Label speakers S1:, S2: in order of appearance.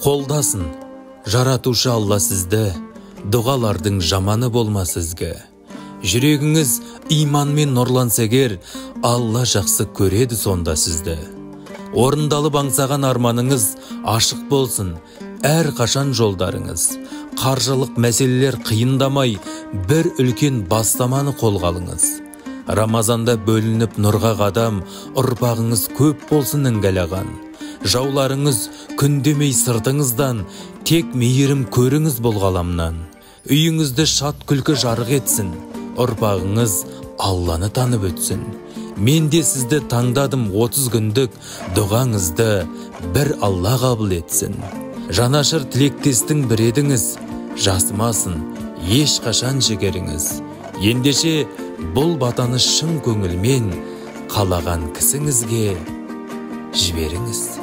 S1: Қолдасын, жаратушы Алла сізді, дұғалардың жаманы болма сізге. Жүрегіңіз иманмен нұрланса егер, Алла жақсы көреді сонда сізді. Орындалып аңсаған арманыңыз ашық болсын, әр қашан жолдарыңыз. Қаржылық мәселелер қиындамай, бір үлкен бастаманы қолға алыңыз. Рамазанда бөлініп нұрға қадам, ұрпағыңыз көп болсын іңгәлаған. Жауларыңыз күндемей сыртыңыздан, тек мейірім көріңіз бұл ғаламнан. Үйіңізді шат күлкі жарық етсін, ұрпағыңыз Алланы танып өтсін. Мен де сізді таңдадым 30 күндік, дұғаңызды бір Алла қабыл етсін. Жанашыр тілектестің бір едіңіз, жасымасын еш қашан жігеріңіз. Ендеше бұл батаны шын көңілмен қалаған кісіңізге жіберіңіз.